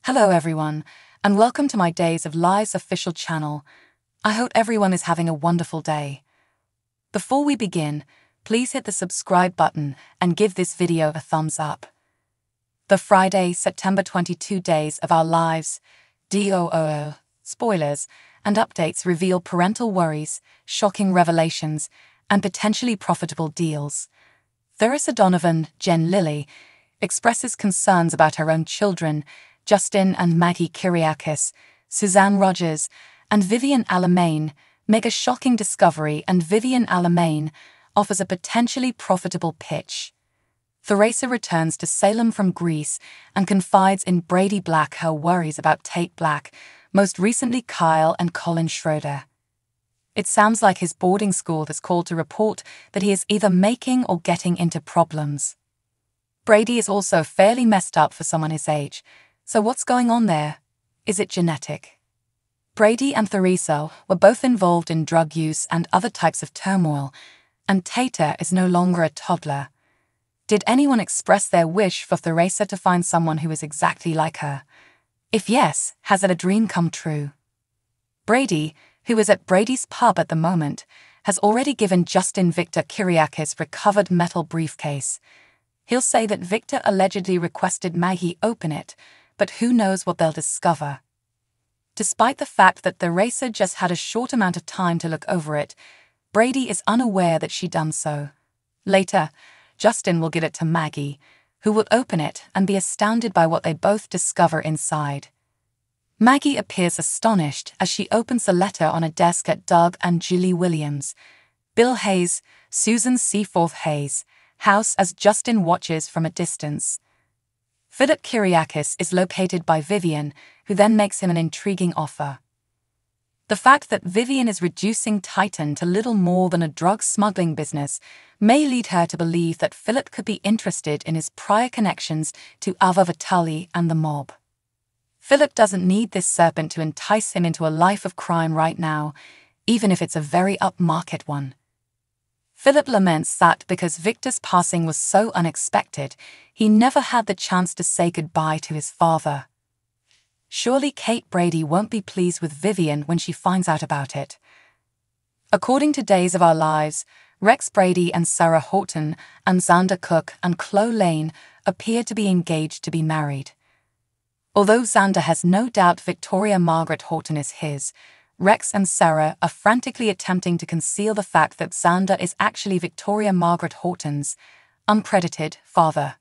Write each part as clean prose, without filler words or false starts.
Hello everyone, and welcome to my Days of Lies official channel. I hope everyone is having a wonderful day. Before we begin, please hit the subscribe button and give this video a thumbs up. The Friday, September 22 Days of Our Lives, DOOL, spoilers, and updates reveal parental worries, shocking revelations, and potentially profitable deals. Theresa Donovan, Jen Lilly, expresses concerns about her own children, Justin and Maggie Kyriakis, Suzanne Rogers, and Vivian Alamain make a shocking discovery, and Vivian Alamain offers a potentially profitable pitch. Theresa returns to Salem from Greece and confides in Brady Black her worries about Tate Black, most recently Kyle and Colin Schroeder. It sounds like his boarding school has called to report that he is either making or getting into problems. Brady is also fairly messed up for someone his age. So what's going on there? Is it genetic? Brady and Theresa were both involved in drug use and other types of turmoil, and Tater is no longer a toddler. Did anyone express their wish for Theresa to find someone who is exactly like her? If yes, has it a dream come true? Brady, who is at Brady's pub at the moment, has already given Justin Victor Kyriakis' recovered metal briefcase. He'll say that Victor allegedly requested Maggie open it, but who knows what they'll discover. Despite the fact that Theresa just had a short amount of time to look over it, Brady is unaware that she done so. Later, Justin will give it to Maggie, who will open it and be astounded by what they both discover inside. Maggie appears astonished as she opens the letter on a desk at Doug and Julie Williams, Bill Hayes, Susan Seaforth Hayes' house as Justin watches from a distance. Philip Kyriakis is located by Vivian, who then makes him an intriguing offer. The fact that Vivian is reducing Titan to little more than a drug smuggling business may lead her to believe that Philip could be interested in his prior connections to Ava Vitali and the mob. Philip doesn't need this serpent to entice him into a life of crime right now, even if it's a very upmarket one. Philip laments that because Victor's passing was so unexpected, he never had the chance to say goodbye to his father. Surely Kate Brady won't be pleased with Vivian when she finds out about it. According to Days of Our Lives, Rex Brady and Sarah Horton and Xander Cook and Khloe Lane appear to be engaged to be married. Although Xander has no doubt Victoria Margaret Horton is his, Rex and Sarah are frantically attempting to conceal the fact that Xander is actually Victoria Margaret Horton's uncredited father.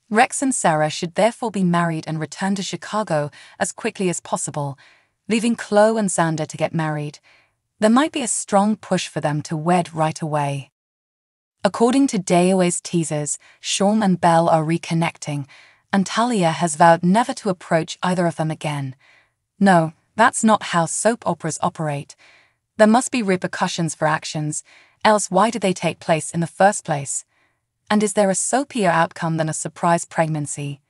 Rex and Sarah should therefore be married and return to Chicago as quickly as possible, leaving Khloe and Xander to get married. There might be a strong push for them to wed right away. According to DOOL's teasers, Shawn and Belle are reconnecting, and Talia has vowed never to approach either of them again. No, that's not how soap operas operate. There must be repercussions for actions, else why did they take place in the first place? And is there a soapier outcome than a surprise pregnancy?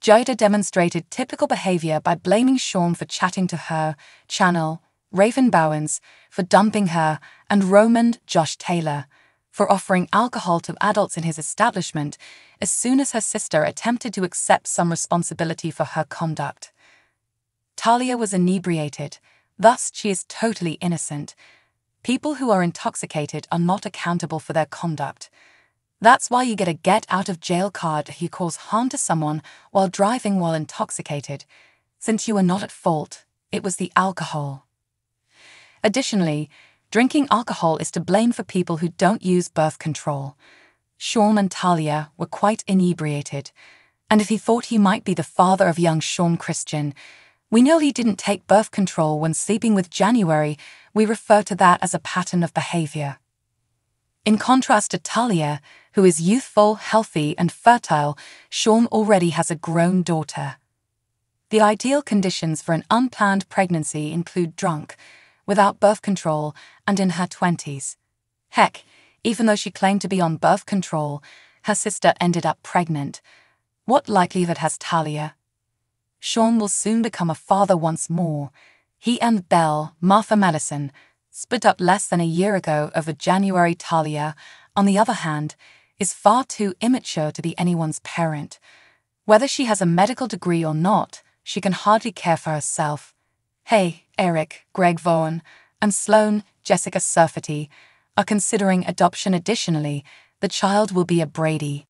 Jada demonstrated typical behavior by blaming Shawn for chatting to her, Channel, Raven Bowens for dumping her, and Roman Josh Taylor for offering alcohol to adults in his establishment as soon as her sister attempted to accept some responsibility for her conduct. Talia was inebriated, thus she is totally innocent. People who are intoxicated are not accountable for their conduct. That's why you get a get-out-of-jail card if you cause harm to someone while driving while intoxicated. Since you were not at fault, it was the alcohol. Additionally, drinking alcohol is to blame for people who don't use birth control. Shawn and Talia were quite inebriated, and if he thought he might be the father of young Shawn Christian, we know he didn't take birth control when sleeping with January. We refer to that as a pattern of behavior. In contrast to Talia, who is youthful, healthy, and fertile, Shawn already has a grown daughter. The ideal conditions for an unplanned pregnancy include drunk, without birth control, and in her 20s. Heck, even though she claimed to be on birth control, her sister ended up pregnant. What likelihood has Talia? Shawn will soon become a father once more. He and Belle, Martha Madison, split up less than a year ago over January. Talia, on the other hand, is far too immature to be anyone's parent. Whether she has a medical degree or not, she can hardly care for herself. Hey, Eric, Greg Vaughan, and Sloane, Jessica Surfety, are considering adoption. Additionally, the child will be a Brady.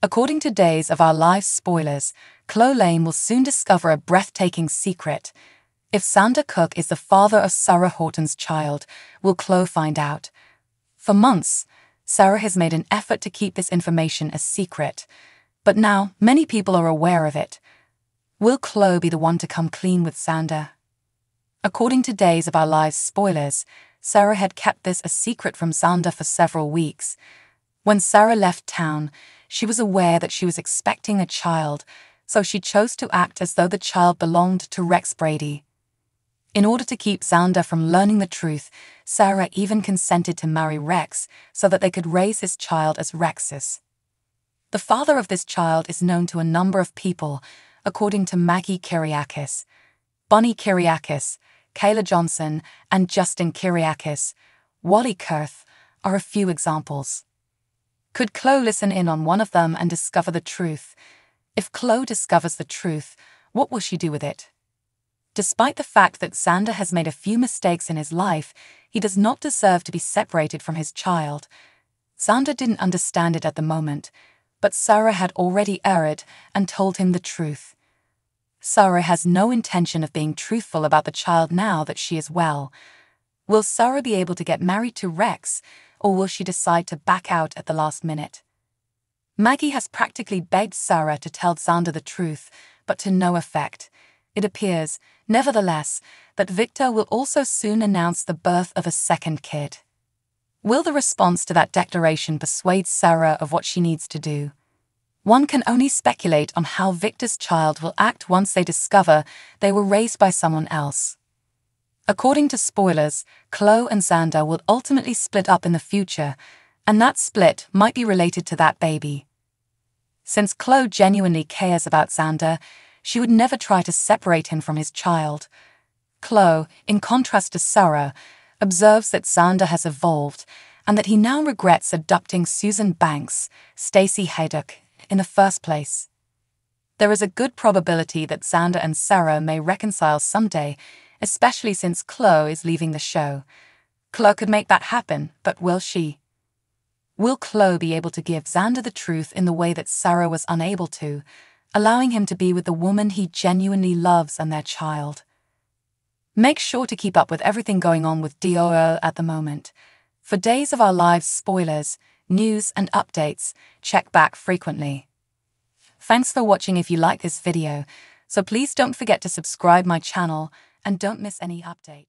According to Days of Our Lives spoilers, Khloe will soon discover a breathtaking secret. If Xander Cook is the father of Sarah Horton's child, will Khloe find out? For months, Sarah has made an effort to keep this information a secret, but now many people are aware of it. Will Khloe be the one to come clean with Xander? According to Days of Our Lives spoilers, Sarah had kept this a secret from Xander for several weeks. When Sarah left town, she was aware that she was expecting a child, so she chose to act as though the child belonged to Rex Brady. In order to keep Xander from learning the truth, Sarah even consented to marry Rex so that they could raise his child as Rex's. The father of this child is known to a number of people, according to Maggie Kyriakis, Bonnie Kyriakis, Kayla Johnson, and Justin Kyriakis. Wally Kurth are a few examples. Could Khloe listen in on one of them and discover the truth? If Khloe discovers the truth, what will she do with it? Despite the fact that Xander has made a few mistakes in his life, he does not deserve to be separated from his child. Xander didn't understand it at the moment, but Sarah had already erred and told him the truth. Sarah has no intention of being truthful about the child now that she is well. Will Sarah be able to get married to Rex, or will she decide to back out at the last minute? Maggie has practically begged Sarah to tell Xander the truth, but to no effect. It appears, nevertheless, that Victor will also soon announce the birth of a second kid. Will the response to that declaration persuade Sarah of what she needs to do? One can only speculate on how Victor's child will act once they discover they were raised by someone else. According to spoilers, Khloe and Xander will ultimately split up in the future, and that split might be related to that baby. Since Khloe genuinely cares about Xander, she would never try to separate him from his child. Khloe, in contrast to Sarah, observes that Xander has evolved and that he now regrets adopting Susan Banks, Stacey Haydock, in the first place. There is a good probability that Xander and Sarah may reconcile someday, especially since Khloe is leaving the show. Khloe could make that happen, but will she? Will Khloe be able to give Xander the truth in the way that Sarah was unable to, allowing him to be with the woman he genuinely loves and their child? Make sure to keep up with everything going on with DOOL at the moment. For Days of Our Lives spoilers, news and updates, check back frequently. Thanks for watching. If you like this video, so please don't forget to subscribe my channel and don't miss any update.